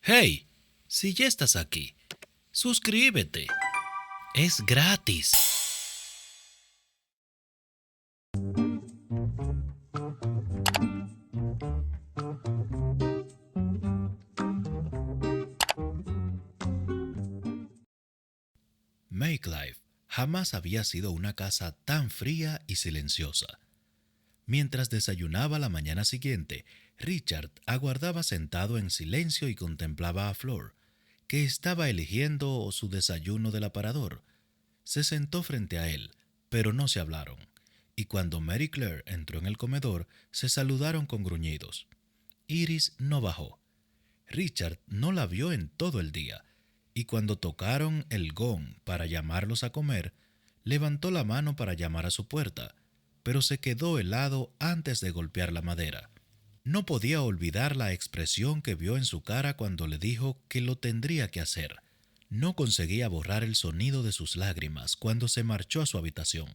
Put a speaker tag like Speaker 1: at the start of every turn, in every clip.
Speaker 1: Hey, si ya estás aquí, suscríbete. Es gratis. Make Life jamás había sido una casa tan fría y silenciosa. Mientras desayunaba la mañana siguiente, Richard aguardaba sentado en silencio y contemplaba a Flor, que estaba eligiendo su desayuno del aparador. Se sentó frente a él, pero no se hablaron, y cuando Mary Claire entró en el comedor, se saludaron con gruñidos. Iris no bajó. Richard no la vio en todo el día, y cuando tocaron el gong para llamarlos a comer, levantó la mano para llamar a su puerta, pero se quedó helado antes de golpear la madera. No podía olvidar la expresión que vio en su cara cuando le dijo que lo tendría que hacer. No conseguía borrar el sonido de sus lágrimas cuando se marchó a su habitación.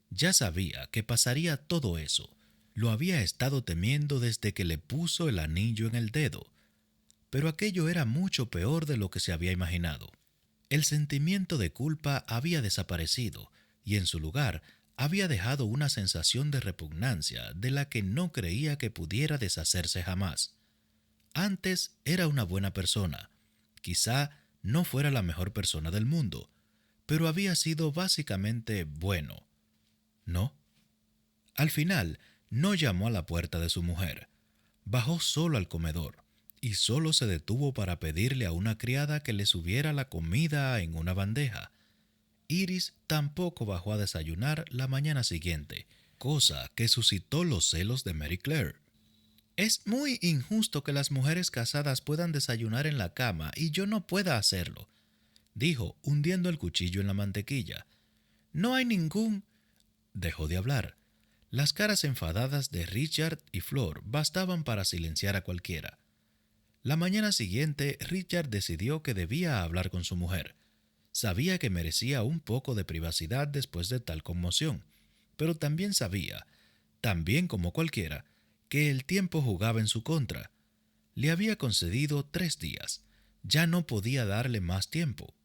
Speaker 1: Ya sabía que pasaría todo eso. Lo había estado temiendo desde que le puso el anillo en el dedo, pero aquello era mucho peor de lo que se había imaginado. El sentimiento de culpa había desaparecido y en su lugar había dejado una sensación de repugnancia de la que no creía que pudiera deshacerse jamás. Antes era una buena persona. Quizá no fuera la mejor persona del mundo, pero había sido básicamente bueno. ¿No? Al final, no llamó a la puerta de su mujer. Bajó solo al comedor y solo se detuvo para pedirle a una criada que le subiera la comida en una bandeja. Iris tampoco bajó a desayunar la mañana siguiente, cosa que suscitó los celos de Mary Claire. Es muy injusto que las mujeres casadas puedan desayunar en la cama y yo no pueda hacerlo, dijo, hundiendo el cuchillo en la mantequilla. No hay ningún... Dejó de hablar. Las caras enfadadas de Richard y Flor bastaban para silenciar a cualquiera. La mañana siguiente, Richard decidió que debía hablar con su mujer. Sabía que merecía un poco de privacidad después de tal conmoción, pero también sabía, tan bien como cualquiera, que el tiempo jugaba en su contra. Le había concedido 3 días. Ya no podía darle más tiempo.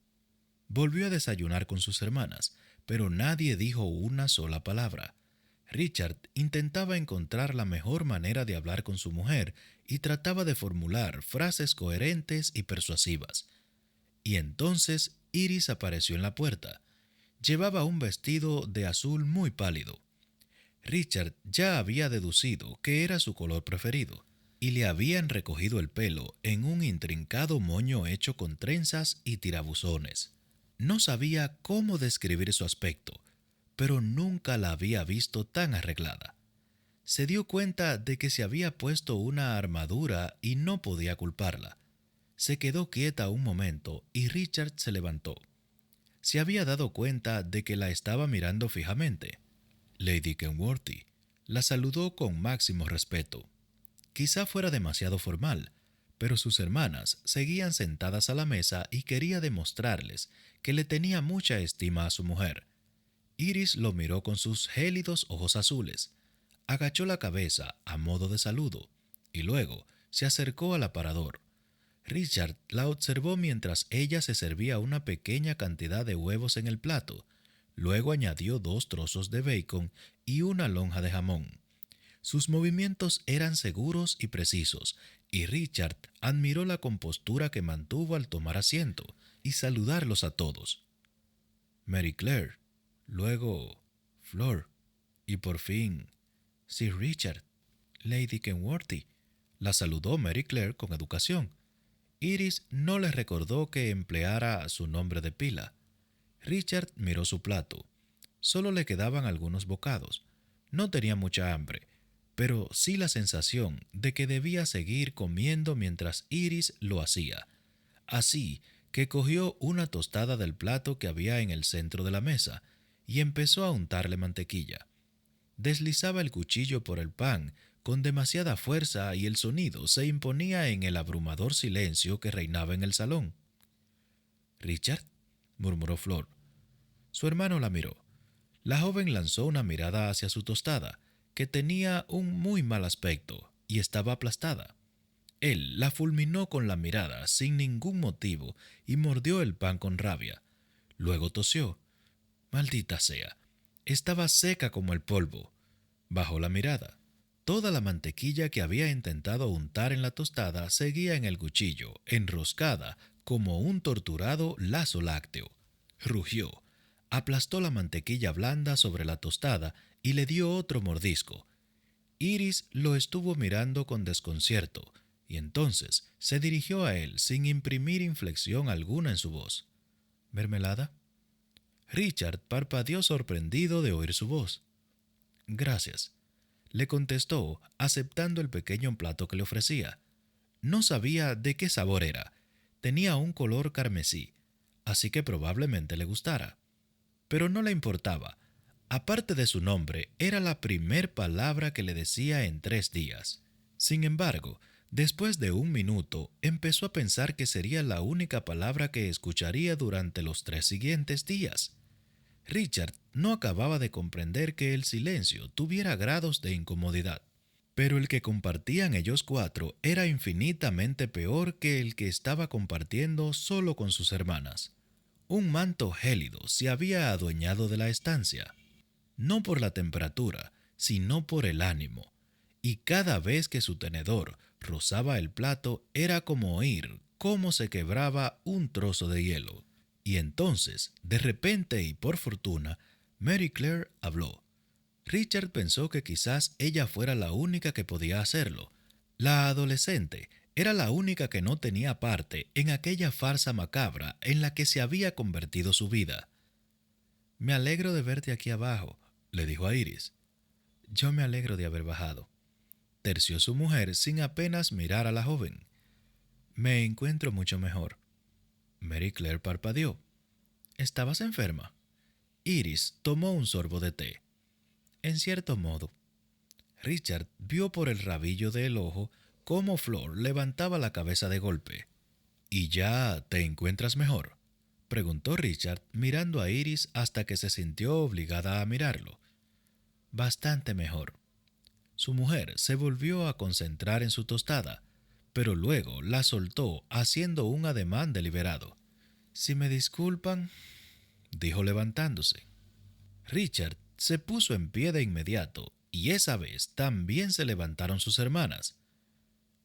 Speaker 1: Volvió a desayunar con sus hermanas, pero nadie dijo una sola palabra. Richard intentaba encontrar la mejor manera de hablar con su mujer y trataba de formular frases coherentes y persuasivas. Y entonces Iris apareció en la puerta. Llevaba un vestido de azul muy pálido. Richard ya había deducido que era su color preferido, y le habían recogido el pelo en un intrincado moño hecho con trenzas y tirabuzones. No sabía cómo describir su aspecto, pero nunca la había visto tan arreglada. Se dio cuenta de que se había puesto una armadura y no podía culparla. Se quedó quieta un momento y Richard se levantó. Se había dado cuenta de que la estaba mirando fijamente. Lady Kenworthy la saludó con máximo respeto. Quizá fuera demasiado formal, pero sus hermanas seguían sentadas a la mesa y quería demostrarles que le tenía mucha estima a su mujer. Iris lo miró con sus gélidos ojos azules, agachó la cabeza a modo de saludo y luego se acercó al aparador. Richard la observó mientras ella se servía una pequeña cantidad de huevos en el plato. Luego añadió 2 trozos de bacon y una lonja de jamón. Sus movimientos eran seguros y precisos, y Richard admiró la compostura que mantuvo al tomar asiento y saludarlos a todos. Mary Claire, luego Flor, y por fin Sir Richard. Lady Kenworthy la saludó Mary Claire con educación. Iris no le recordó que empleara su nombre de pila. Richard miró su plato. Solo le quedaban algunos bocados. No tenía mucha hambre, pero sí la sensación de que debía seguir comiendo mientras Iris lo hacía. Así que cogió una tostada del plato que había en el centro de la mesa y empezó a untarle mantequilla. Deslizaba el cuchillo por el pan con demasiada fuerza y el sonido se imponía en el abrumador silencio que reinaba en el salón. «¿Richard?», murmuró Flor. Su hermano la miró. La joven lanzó una mirada hacia su tostada, que tenía un muy mal aspecto y estaba aplastada. Él la fulminó con la mirada sin ningún motivo y mordió el pan con rabia. Luego tosió. Maldita sea. Estaba seca como el polvo. Bajó la mirada. Toda la mantequilla que había intentado untar en la tostada seguía en el cuchillo, enroscada como un torturado lazo lácteo. Rugió, aplastó la mantequilla blanda sobre la tostada y le dio otro mordisco. Iris lo estuvo mirando con desconcierto, y entonces se dirigió a él sin imprimir inflexión alguna en su voz. ¿Mermelada? Richard parpadeó sorprendido de oír su voz. Gracias, le contestó, aceptando el pequeño plato que le ofrecía. No sabía de qué sabor era. Tenía un color carmesí, así que probablemente le gustara. Pero no le importaba. Aparte de su nombre, era la primer palabra que le decía en 3 días. Sin embargo, después de un minuto, empezó a pensar que sería la única palabra que escucharía durante los 3 siguientes días. Richard no acababa de comprender que el silencio tuviera grados de incomodidad, pero el que compartían ellos cuatro era infinitamente peor que el que estaba compartiendo solo con sus hermanas. Un manto gélido se había adueñado de la estancia, no por la temperatura, sino por el ánimo, y cada vez que su tenedor rozaba el plato era como oír cómo se quebraba un trozo de hielo. Y entonces, de repente y por fortuna, Mary Claire habló. Richard pensó que quizás ella fuera la única que podía hacerlo. La adolescente era la única que no tenía parte en aquella farsa macabra en la que se había convertido su vida. «Me alegro de verte aquí abajo», le dijo a Iris. «Yo me alegro de haber bajado», terció su mujer sin apenas mirar a la joven. «Me encuentro mucho mejor». Mary Claire parpadeó. «¿Estabas enferma?» Iris tomó un sorbo de té. «En cierto modo». Richard vio por el rabillo del ojo cómo Flor levantaba la cabeza de golpe. «¿Y ya te encuentras mejor?», preguntó Richard mirando a Iris hasta que se sintió obligada a mirarlo. «Bastante mejor». Su mujer se volvió a concentrar en su tostada, pero luego la soltó haciendo un ademán deliberado. «Si me disculpan», dijo levantándose. Richard se puso en pie de inmediato, y esa vez también se levantaron sus hermanas.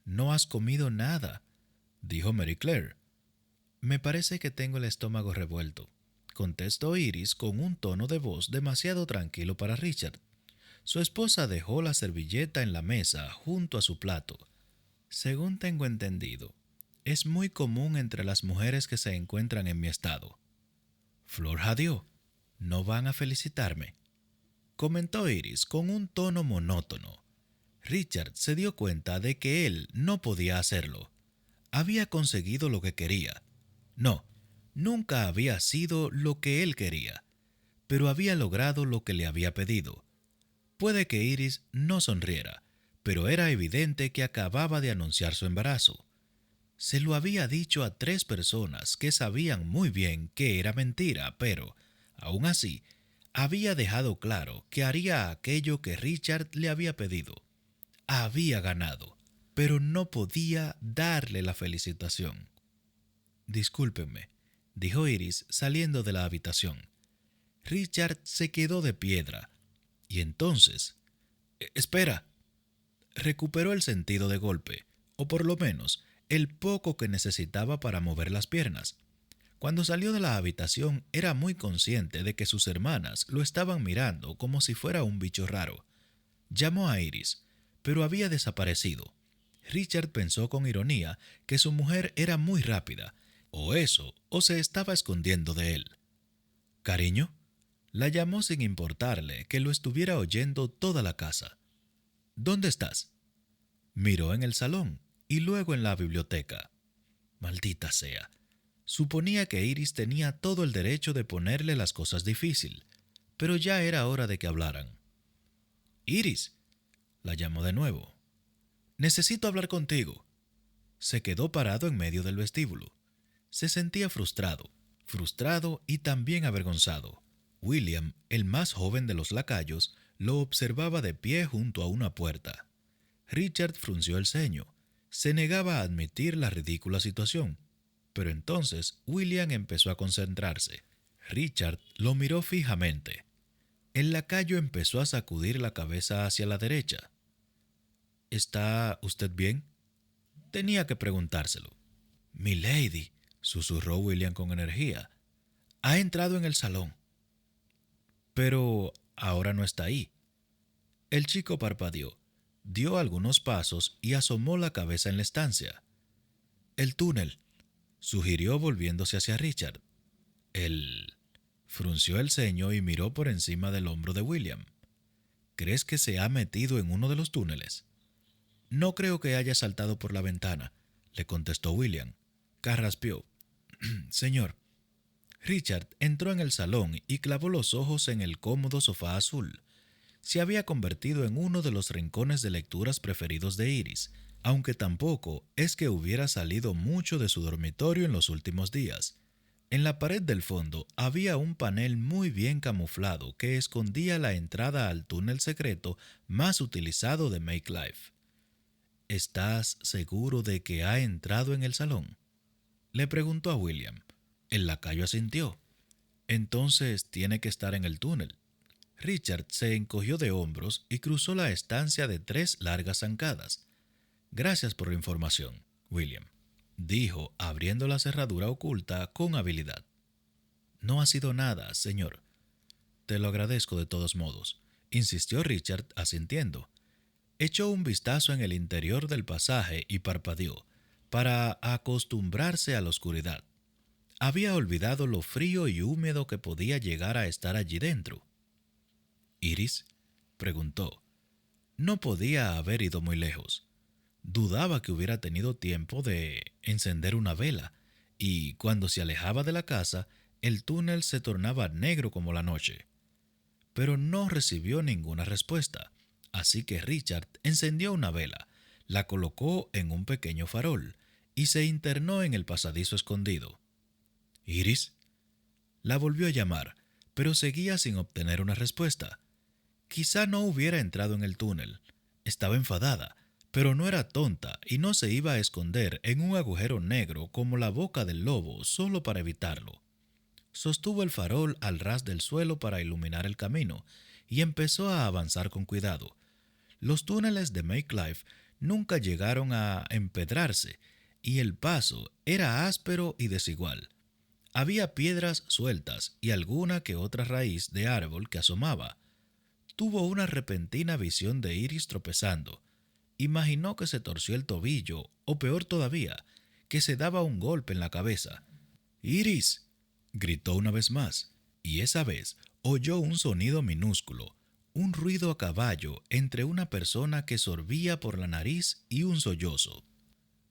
Speaker 1: «No has comido nada», dijo Mary Claire. «Me parece que tengo el estómago revuelto», contestó Iris con un tono de voz demasiado tranquilo para Richard. Su esposa dejó la servilleta en la mesa junto a su plato. «Según tengo entendido, es muy común entre las mujeres que se encuentran en mi estado». Flor jadeó. «¿No van a felicitarme?», comentó Iris con un tono monótono. Richard se dio cuenta de que él no podía hacerlo. Había conseguido lo que quería. No, nunca había sido lo que él quería, pero había logrado lo que le había pedido. Puede que Iris no sonriera, pero era evidente que acababa de anunciar su embarazo. Se lo había dicho a 3 personas que sabían muy bien que era mentira, pero, aún así, había dejado claro que haría aquello que Richard le había pedido. Había ganado, pero no podía darle la felicitación. «Discúlpenme», dijo Iris saliendo de la habitación. Richard se quedó de piedra, y entonces... «Espera». Recuperó el sentido de golpe, o por lo menos el poco que necesitaba para mover las piernas. Cuando salió de la habitación era muy consciente de que sus hermanas lo estaban mirando como si fuera un bicho raro. Llamó a Iris, pero había desaparecido. Richard pensó con ironía que su mujer era muy rápida, o eso, o se estaba escondiendo de él. «Cariño», la llamó sin importarle que lo estuviera oyendo toda la casa. «¿Dónde estás?». Miró en el salón y luego en la biblioteca. Maldita sea. Suponía que Iris tenía todo el derecho de ponerle las cosas difícil, pero ya era hora de que hablaran. «Iris», la llamó de nuevo. «Necesito hablar contigo». Se quedó parado en medio del vestíbulo. Se sentía frustrado y también avergonzado. William, el más joven de los lacayos, lo observaba de pie junto a una puerta. Richard frunció el ceño. Se negaba a admitir la ridícula situación, pero entonces William empezó a concentrarse. Richard lo miró fijamente. El lacayo empezó a sacudir la cabeza hacia la derecha. ¿Está usted bien? Tenía que preguntárselo. Milady, susurró William con energía, ha entrado en el salón. Pero ahora no está ahí. El chico parpadeó, dio algunos pasos y asomó la cabeza en la estancia. El túnel, sugirió volviéndose hacia Richard. Él frunció el ceño y miró por encima del hombro de William. ¿Crees que se ha metido en uno de los túneles? No creo que haya saltado por la ventana, le contestó William. Carraspeó. Señor. Richard entró en el salón y clavó los ojos en el cómodo sofá azul. Se había convertido en uno de los rincones de lecturas preferidos de Iris, aunque tampoco es que hubiera salido mucho de su dormitorio en los últimos días. En la pared del fondo había un panel muy bien camuflado que escondía la entrada al túnel secreto más utilizado de Make Life. ¿Estás seguro de que ha entrado en el salón?, le preguntó a William. El lacayo asintió. Entonces tiene que estar en el túnel. Richard se encogió de hombros y cruzó la estancia de 3 largas zancadas. Gracias por la información, William, dijo, abriendo la cerradura oculta con habilidad. No ha sido nada, señor. Te lo agradezco de todos modos, insistió Richard asintiendo. Echó un vistazo en el interior del pasaje y parpadeó, para acostumbrarse a la oscuridad. Había olvidado lo frío y húmedo que podía llegar a estar allí dentro. ¿Iris?, preguntó. No podía haber ido muy lejos. Dudaba que hubiera tenido tiempo de encender una vela, y cuando se alejaba de la casa, el túnel se tornaba negro como la noche. Pero no recibió ninguna respuesta, así que Richard encendió una vela, la colocó en un pequeño farol y se internó en el pasadizo escondido. ¿Iris? La volvió a llamar, pero seguía sin obtener una respuesta. Quizá no hubiera entrado en el túnel. Estaba enfadada, pero no era tonta y no se iba a esconder en un agujero negro como la boca del lobo solo para evitarlo. Sostuvo el farol al ras del suelo para iluminar el camino y empezó a avanzar con cuidado. Los túneles de Make Life nunca llegaron a empedrarse y el paso era áspero y desigual. Había piedras sueltas y alguna que otra raíz de árbol que asomaba. Tuvo una repentina visión de Iris tropezando. Imaginó que se torció el tobillo, o peor todavía, que se daba un golpe en la cabeza. ¡Iris!, gritó una vez más, y esa vez oyó un sonido minúsculo, un ruido a caballo entre una persona que sorbía por la nariz y un sollozo.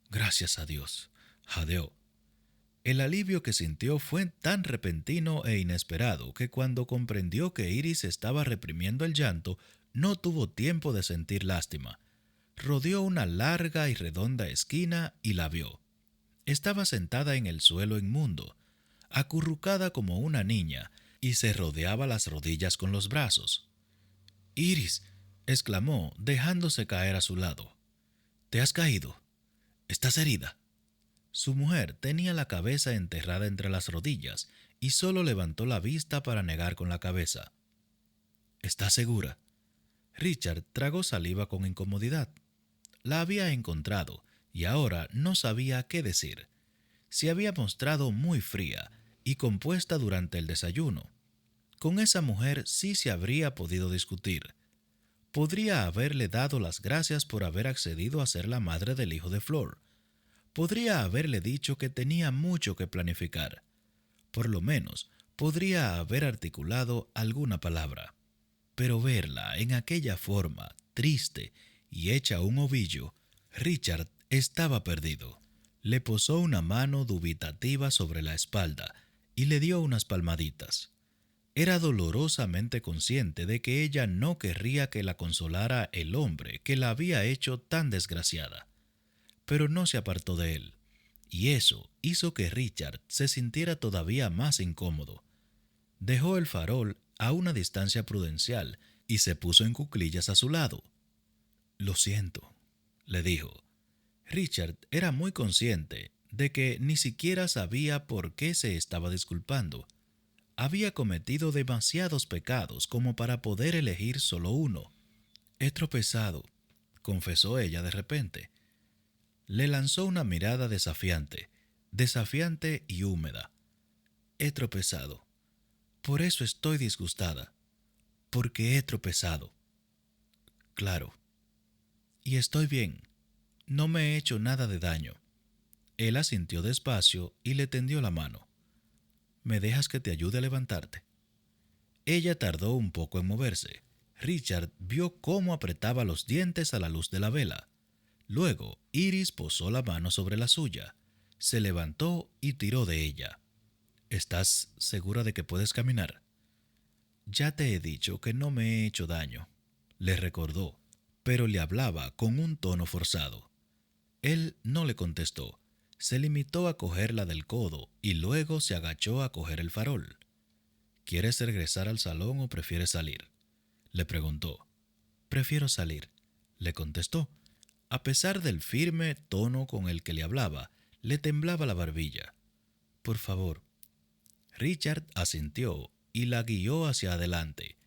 Speaker 1: Gracias a Dios, jadeó. El alivio que sintió fue tan repentino e inesperado que cuando comprendió que Iris estaba reprimiendo el llanto, no tuvo tiempo de sentir lástima. Rodeó una larga y redonda esquina y la vio. Estaba sentada en el suelo inmundo, acurrucada como una niña, y se rodeaba las rodillas con los brazos. «Iris», exclamó, dejándose caer a su lado. «¿Te has caído? ¿Estás herida?» Su mujer tenía la cabeza enterrada entre las rodillas y solo levantó la vista para negar con la cabeza. «¿Estás segura?» Richard tragó saliva con incomodidad. La había encontrado y ahora no sabía qué decir. Se había mostrado muy fría y compuesta durante el desayuno. Con esa mujer sí se habría podido discutir. Podría haberle dado las gracias por haber accedido a ser la madre del hijo de Flor. Podría haberle dicho que tenía mucho que planificar. Por lo menos, podría haber articulado alguna palabra. Pero verla en aquella forma, triste y hecha un ovillo, Richard estaba perdido. Le posó una mano dubitativa sobre la espalda y le dio unas palmaditas. Era dolorosamente consciente de que ella no querría que la consolara el hombre que la había hecho tan desgraciada. Pero no se apartó de él, y eso hizo que Richard se sintiera todavía más incómodo. Dejó el farol a una distancia prudencial y se puso en cuclillas a su lado. «Lo siento», le dijo. Richard era muy consciente de que ni siquiera sabía por qué se estaba disculpando. Había cometido demasiados pecados como para poder elegir solo uno. He tropezado, confesó ella de repente. Le lanzó una mirada desafiante y húmeda. He tropezado. Por eso estoy disgustada. Porque he tropezado. Claro. Y estoy bien. No me he hecho nada de daño. Él asintió despacio y le tendió la mano. ¿Me dejas que te ayude a levantarte? Ella tardó un poco en moverse. Richard vio cómo apretaba los dientes a la luz de la vela. Luego, Iris posó la mano sobre la suya. Se levantó y tiró de ella. ¿Estás segura de que puedes caminar? Ya te he dicho que no me he hecho daño, le recordó, pero le hablaba con un tono forzado. Él no le contestó. Se limitó a cogerla del codo y luego se agachó a coger el farol. ¿Quieres regresar al salón o prefieres salir?, le preguntó. Prefiero salir, le contestó. A pesar del firme tono con el que le hablaba, le temblaba la barbilla. Por favor. Richard asintió y la guió hacia adelante.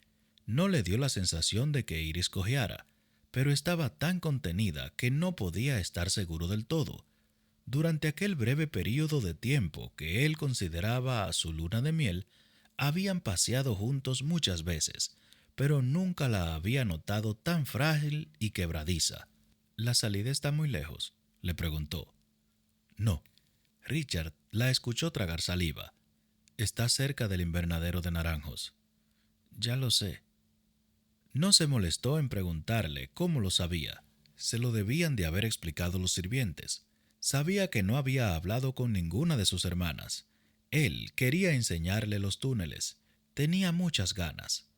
Speaker 1: No le dio la sensación de que Iris cojeara, pero estaba tan contenida que no podía estar seguro del todo. Durante aquel breve período de tiempo que él consideraba su luna de miel, habían paseado juntos muchas veces, pero nunca la había notado tan frágil y quebradiza. ¿La salida está muy lejos?, le preguntó. No. Richard la escuchó tragar saliva. Está cerca del invernadero de naranjos. Ya lo sé. No se molestó en preguntarle cómo lo sabía. Se lo debían de haber explicado los sirvientes. Sabía que no había hablado con ninguna de sus hermanas. Él quería enseñarle los túneles. Tenía muchas ganas.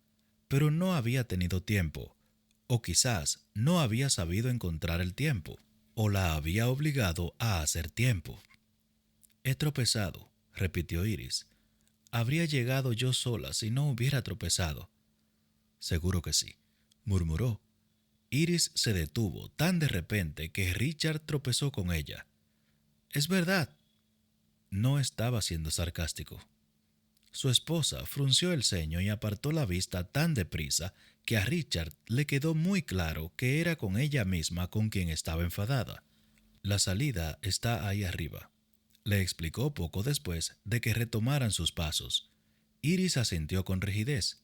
Speaker 1: Pero no había tenido tiempo. O quizás no había sabido encontrar el tiempo. O la había obligado a hacer tiempo. He tropezado, repitió Iris. Habría llegado yo sola si no hubiera tropezado. Seguro que sí, murmuró. Iris se detuvo tan de repente que Richard tropezó con ella. Es verdad. No estaba siendo sarcástico. Su esposa frunció el ceño y apartó la vista tan deprisa que a Richard le quedó muy claro que era con ella misma con quien estaba enfadada. La salida está ahí arriba, le explicó poco después de que retomaran sus pasos. Iris asintió con rigidez.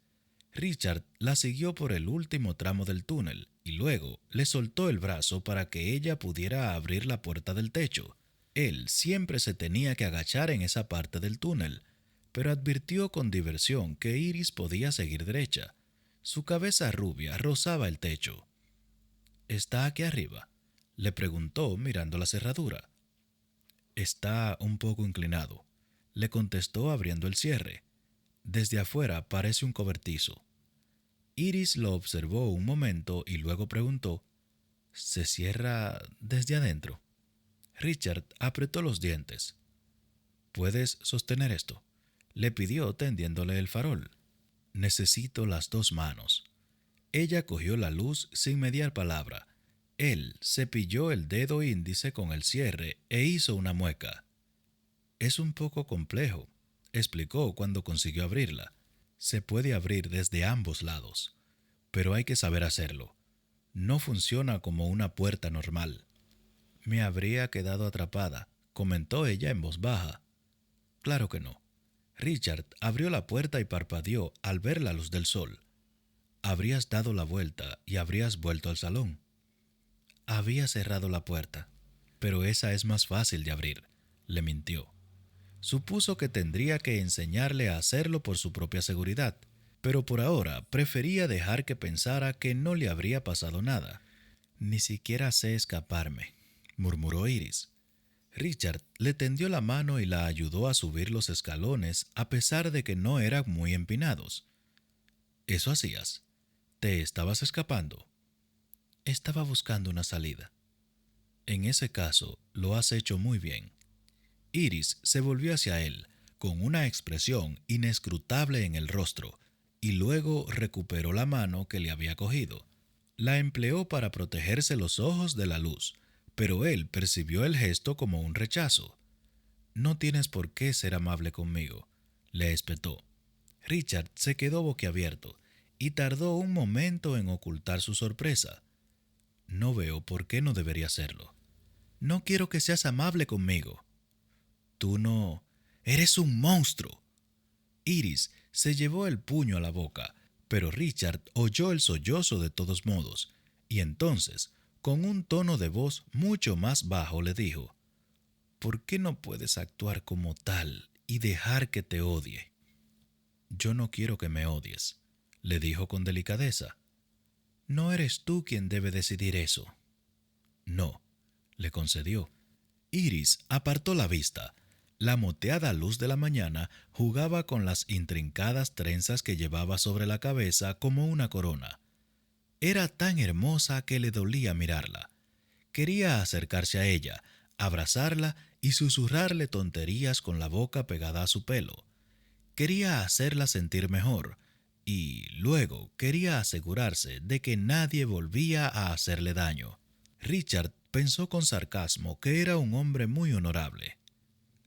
Speaker 1: Richard la siguió por el último tramo del túnel y luego le soltó el brazo para que ella pudiera abrir la puerta del techo. Él siempre se tenía que agachar en esa parte del túnel, pero advirtió con diversión que Iris podía seguir derecha. Su cabeza rubia rozaba el techo. ¿Está aquí arriba?, le preguntó mirando la cerradura. Está un poco inclinado, le contestó abriendo el cierre. Desde afuera parece un cobertizo. Iris lo observó un momento y luego preguntó, ¿se cierra desde adentro? Richard apretó los dientes. ¿Puedes sostener esto?, le pidió tendiéndole el farol. Necesito las dos manos. Ella cogió la luz sin mediar palabra. Él cepilló el dedo índice con el cierre e hizo una mueca. Es un poco complejo, explicó cuando consiguió abrirla. Se puede abrir desde ambos lados, pero hay que saber hacerlo. No funciona como una puerta normal. Me habría quedado atrapada, comentó ella en voz baja. Claro que no. Richard abrió la puerta y parpadeó al ver la luz del sol. Habrías dado la vuelta y habrías vuelto al salón. Había cerrado la puerta, pero esa es más fácil de abrir, le mintió. Supuso que tendría que enseñarle a hacerlo por su propia seguridad, pero por ahora prefería dejar que pensara que no le habría pasado nada. Ni siquiera sé escaparme, murmuró Iris. Richard le tendió la mano y la ayudó a subir los escalones a pesar de que no eran muy empinados. ¿Eso hacías? ¿Te estabas escapando? Estaba buscando una salida. En ese caso, lo has hecho muy bien. Iris se volvió hacia él, con una expresión inescrutable en el rostro, y luego recuperó la mano que le había cogido. La empleó para protegerse los ojos de la luz, pero él percibió el gesto como un rechazo. «No tienes por qué ser amable conmigo», le espetó. Richard se quedó boquiabierto y tardó un momento en ocultar su sorpresa. «No veo por qué no debería hacerlo. No quiero que seas amable conmigo». «Tú no... Eres un monstruo». Iris se llevó el puño a la boca, pero Richard oyó el sollozo de todos modos, y entonces, con un tono de voz mucho más bajo, le dijo: «¿Por qué no puedes actuar como tal y dejar que te odie?» «Yo no quiero que me odies», le dijo con delicadeza. «No eres tú quien debe decidir eso». «No», le concedió. Iris apartó la vista. La moteada luz de la mañana jugaba con las intrincadas trenzas que llevaba sobre la cabeza como una corona. Era tan hermosa que le dolía mirarla. Quería acercarse a ella, abrazarla y susurrarle tonterías con la boca pegada a su pelo. Quería hacerla sentir mejor y luego quería asegurarse de que nadie volvía a hacerle daño. Richard pensó con sarcasmo que era un hombre muy honorable.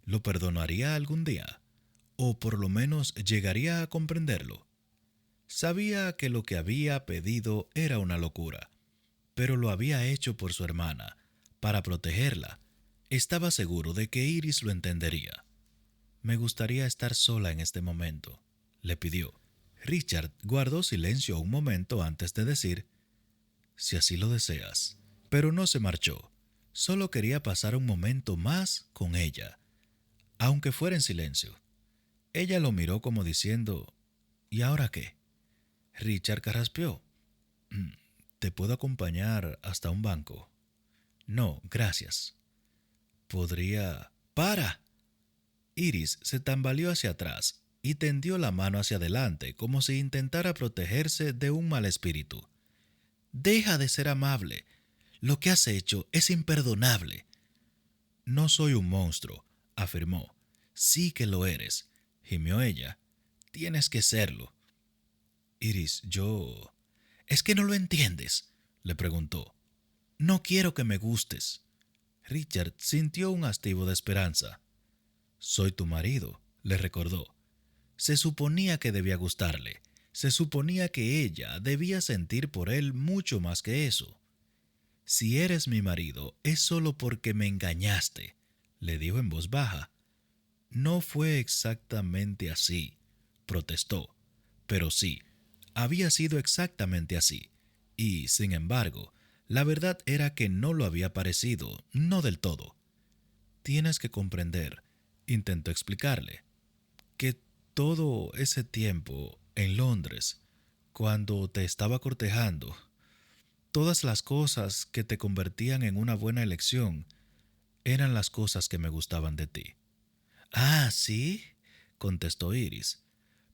Speaker 1: ¿Lo perdonaría algún día? ¿O por lo menos llegaría a comprenderlo? Sabía que lo que había pedido era una locura, pero lo había hecho por su hermana, para protegerla. Estaba seguro de que Iris lo entendería. «Me gustaría estar sola en este momento», le pidió. Richard guardó silencio un momento antes de decir: «Si así lo deseas». Pero no se marchó. Solo quería pasar un momento más con ella, aunque fuera en silencio. Ella lo miró como diciendo: «¿Y ahora qué?». Richard carraspeó: «¿Te puedo acompañar hasta un banco?». «No, gracias». «Podría...». «¡Para!». Iris se tambaleó hacia atrás y tendió la mano hacia adelante como si intentara protegerse de un mal espíritu. «Deja de ser amable. Lo que has hecho es imperdonable». «No soy un monstruo», afirmó. «Sí que lo eres», gimió ella. «Tienes que serlo». «Iris, yo...». «¿Es que no lo entiendes?», le preguntó. «No quiero que me gustes». Richard sintió un hastío de esperanza. «Soy tu marido», le recordó. Se suponía que debía gustarle. Se suponía que ella debía sentir por él mucho más que eso. «Si eres mi marido, es solo porque me engañaste», le dijo en voz baja. «No fue exactamente así», protestó. Pero sí, había sido exactamente así. Y, sin embargo, la verdad era que no lo había parecido, no del todo. «Tienes que comprender», intentó explicarle, «que todo ese tiempo en Londres, cuando te estaba cortejando, todas las cosas que te convertían en una buena elección eran las cosas que me gustaban de ti». «Ah, ¿sí?», contestó Iris,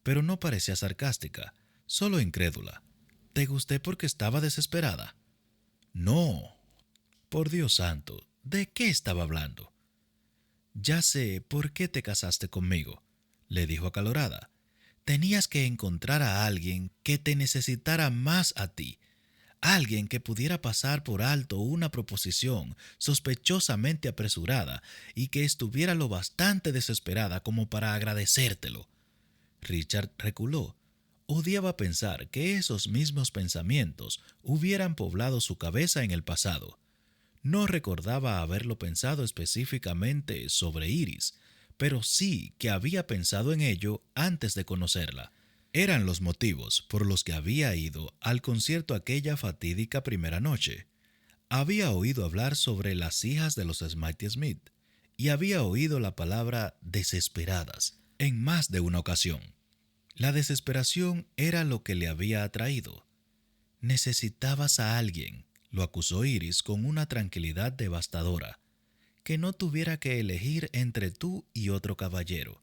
Speaker 1: pero no parecía sarcástica, solo incrédula. «¿Te gusté porque estaba desesperada?». «No». «Por Dios santo, ¿de qué estaba hablando?». «Ya sé por qué te casaste conmigo», le dijo acalorada. «Tenías que encontrar a alguien que te necesitara más a ti, alguien que pudiera pasar por alto una proposición sospechosamente apresurada y que estuviera lo bastante desesperada como para agradecértelo». Richard reculó. Odiaba pensar que esos mismos pensamientos hubieran poblado su cabeza en el pasado. No recordaba haberlo pensado específicamente sobre Iris, pero sí que había pensado en ello antes de conocerla. Eran los motivos por los que había ido al concierto aquella fatídica primera noche. Había oído hablar sobre las hijas de los Smythe Smith y había oído la palabra desesperadas en más de una ocasión. La desesperación era lo que le había atraído. «Necesitabas a alguien», lo acusó Iris con una tranquilidad devastadora, «que no tuviera que elegir entre tú y otro caballero.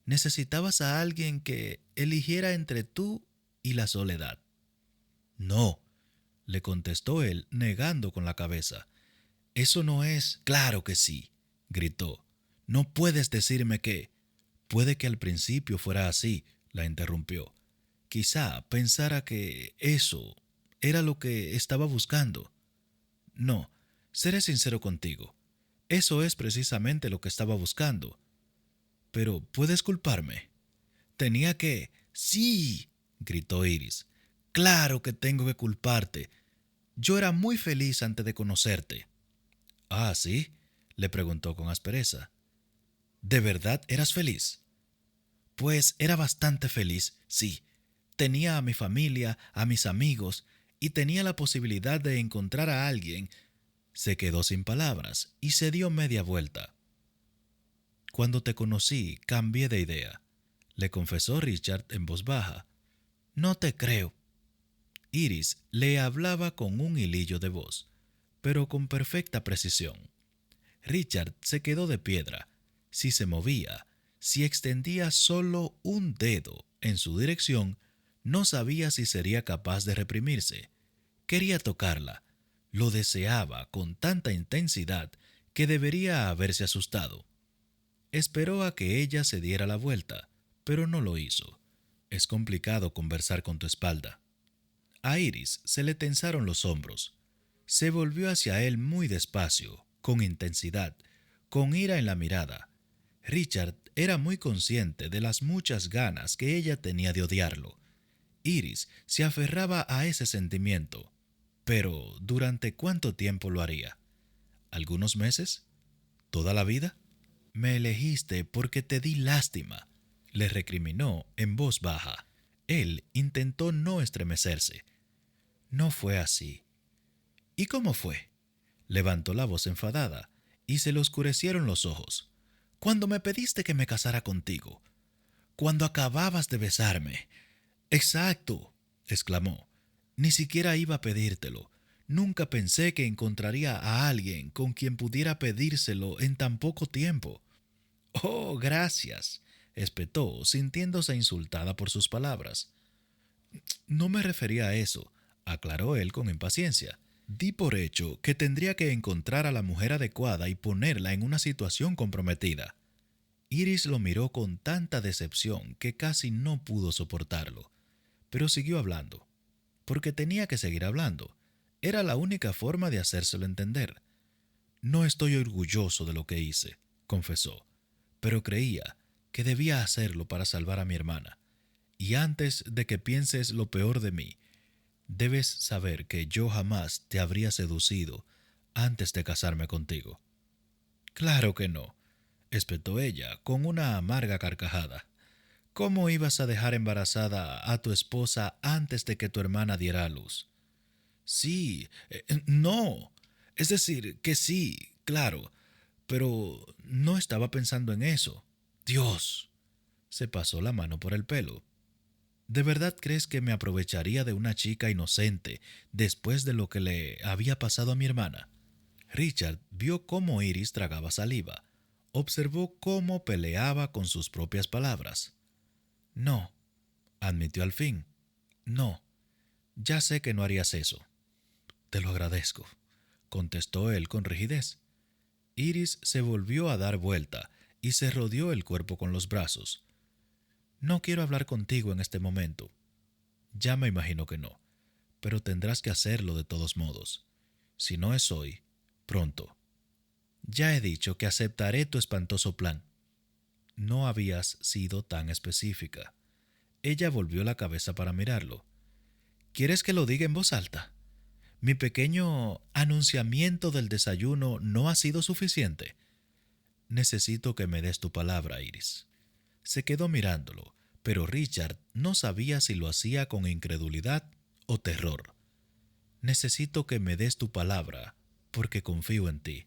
Speaker 1: Necesitabas a alguien que eligiera entre tú y la soledad». «No», le contestó él, negando con la cabeza. «Eso no es...». «Claro que sí», gritó. «No puedes decirme que...». «Puede que al principio fuera así», la interrumpió. «Quizá pensara que eso era lo que estaba buscando». «No, Seré sincero contigo. Eso es precisamente lo que estaba buscando. Pero, ¿puedes culparme? Tenía que... Sí, gritó Iris. Claro que tengo que culparte. Yo era muy feliz antes de conocerte. Ah, ¿sí? Le preguntó con aspereza. ¿De verdad eras feliz? Pues era bastante feliz, sí. Tenía a mi familia, a mis amigos, y tenía la posibilidad de encontrar a alguien. Se quedó sin palabras y se dio media vuelta. Cuando te conocí, cambié de idea, le confesó Richard en voz baja. No te creo. Iris le hablaba con un hilillo de voz, pero con perfecta precisión. Richard se quedó de piedra. Si se movía, si extendía solo un dedo en su dirección, no sabía si sería capaz de reprimirse. Quería tocarla. Lo deseaba con tanta intensidad que debería haberse asustado. Esperó a que ella se diera la vuelta, pero no lo hizo. Es complicado conversar con tu espalda. A Iris se le tensaron los hombros. Se volvió hacia él muy despacio, con intensidad, con ira en la mirada. Richard era muy consciente de las muchas ganas que ella tenía de odiarlo. Iris se aferraba a ese sentimiento. Pero, ¿durante cuánto tiempo lo haría? ¿Algunos meses? ¿Toda la vida? Me elegiste porque te di lástima, le recriminó en voz baja. Él intentó no estremecerse. No fue así. ¿Y cómo fue? Levantó la voz enfadada y se le oscurecieron los ojos. Cuando me pediste que me casara contigo. Cuando acababas de besarme. Exacto, exclamó. Ni siquiera iba a pedírtelo. Nunca pensé que encontraría a alguien con quien pudiera pedírselo en tan poco tiempo. Oh, gracias, espetó, sintiéndose insultada por sus palabras. No me refería a eso, aclaró él con impaciencia. Di por hecho que tendría que encontrar a la mujer adecuada y ponerla en una situación comprometida. Iris lo miró con tanta decepción que casi no pudo soportarlo, pero siguió hablando, porque tenía que seguir hablando. Era la única forma de hacérselo entender. No estoy orgulloso de lo que hice, confesó, pero creía que debía hacerlo para salvar a mi hermana. Y antes de que pienses lo peor de mí, debes saber que yo jamás te habría seducido antes de casarme contigo. Claro que no, espetó ella con una amarga carcajada. ¿Cómo ibas a dejar embarazada a tu esposa antes de que tu hermana diera a luz? Sí, no. Es decir, que sí, claro, pero no estaba pensando en eso. Dios. Se pasó la mano por el pelo. ¿De verdad crees que me aprovecharía de una chica inocente después de lo que le había pasado a mi hermana? Richard vio cómo Iris tragaba saliva. Observó cómo peleaba con sus propias palabras. No, admitió al fin. No, ya sé que no harías eso. Te lo agradezco, contestó él con rigidez. Iris se volvió a dar vuelta y se rodeó el cuerpo con los brazos. No quiero hablar contigo en este momento. Ya me imagino que no, pero tendrás que hacerlo de todos modos. Si no es hoy, pronto. Ya he dicho que aceptaré tu espantoso plan. No habías sido tan específica. Ella volvió la cabeza para mirarlo. ¿Quieres que lo diga en voz alta? ¿Mi pequeño anunciamiento del desayuno no ha sido suficiente? Necesito que me des tu palabra, Iris. Se quedó mirándolo, pero Richard no sabía si lo hacía con incredulidad o terror. Necesito que me des tu palabra, porque confío en ti.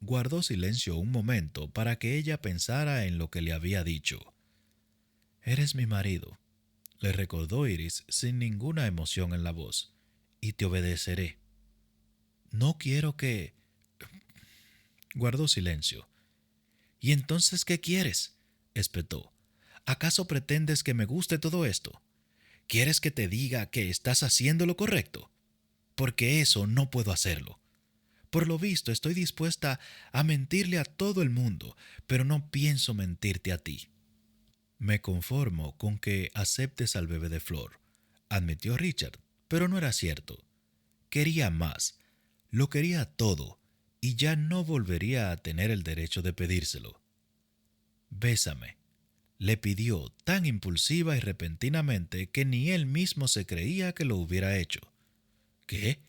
Speaker 1: Guardó silencio un momento para que ella pensara en lo que le había dicho. Eres mi marido, le recordó Iris sin ninguna emoción en la voz, y te obedeceré. No quiero que... Guardó silencio. ¿Y entonces qué quieres? Espetó. ¿Acaso pretendes que me guste todo esto? ¿Quieres que te diga que estás haciendo lo correcto? Porque eso no puedo hacerlo. Por lo visto estoy dispuesta a mentirle a todo el mundo, pero no pienso mentirte a ti. Me conformo con que aceptes al bebé de Flor, admitió Richard, pero no era cierto. Quería más. Lo quería todo, y ya no volvería a tener el derecho de pedírselo. Bésame, le pidió tan impulsiva y repentinamente que ni él mismo se creía que lo hubiera hecho. ¿Qué?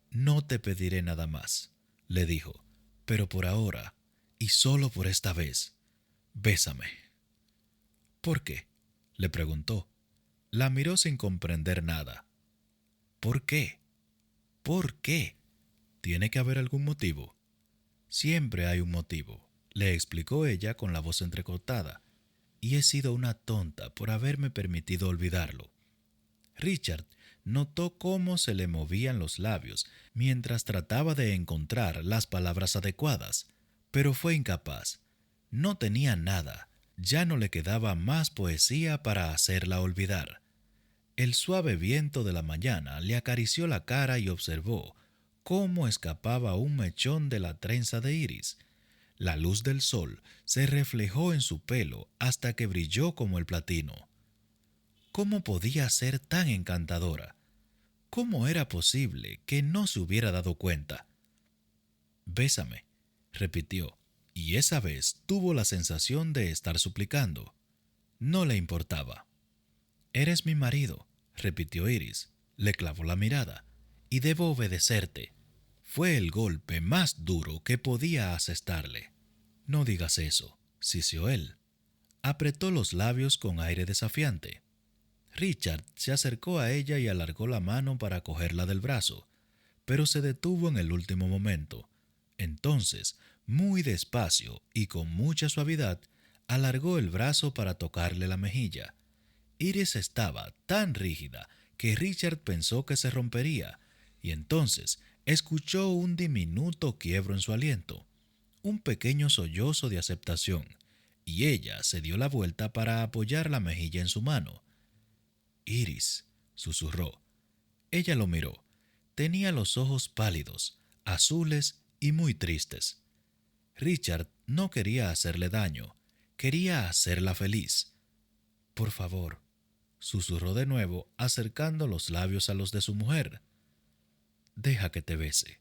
Speaker 1: No te pediré nada más, le dijo, pero por ahora, y solo por esta vez, bésame. ¿Por qué? Le preguntó. La miró sin comprender nada. ¿Por qué? ¿Por qué? Tiene que haber algún motivo. Siempre hay un motivo, le explicó ella con la voz entrecortada, y he sido una tonta por haberme permitido olvidarlo. Richard notó cómo se le movían los labios mientras trataba de encontrar las palabras adecuadas, pero fue incapaz. No tenía nada, ya no le quedaba más poesía para hacerla olvidar. El suave viento de la mañana le acarició la cara y observó cómo escapaba un mechón de la trenza de Iris. La luz del sol se reflejó en su pelo hasta que brilló como el platino. ¿Cómo podía ser tan encantadora? ¿Cómo era posible que no se hubiera dado cuenta? Bésame, repitió, y esa vez tuvo la sensación de estar suplicando. No le importaba. Eres mi marido, repitió Iris. Le clavó la mirada. Y debo obedecerte. Fue el golpe más duro que podía asestarle. No digas eso, siseó él. Apretó los labios con aire desafiante. Richard se acercó a ella y alargó la mano para cogerla del brazo, pero se detuvo en el último momento. Entonces, muy despacio y con mucha suavidad, alargó el brazo para tocarle la mejilla. Iris estaba tan rígida que Richard pensó que se rompería, y entonces escuchó un diminuto quiebro en su aliento, un pequeño sollozo de aceptación, y ella se dio la vuelta para apoyar la mejilla en su mano. Iris, susurró. Ella lo miró. Tenía los ojos pálidos, azules y muy tristes. Richard no quería hacerle daño, quería hacerla feliz. Por favor, susurró de nuevo, acercando los labios a los de su mujer. Deja que te bese.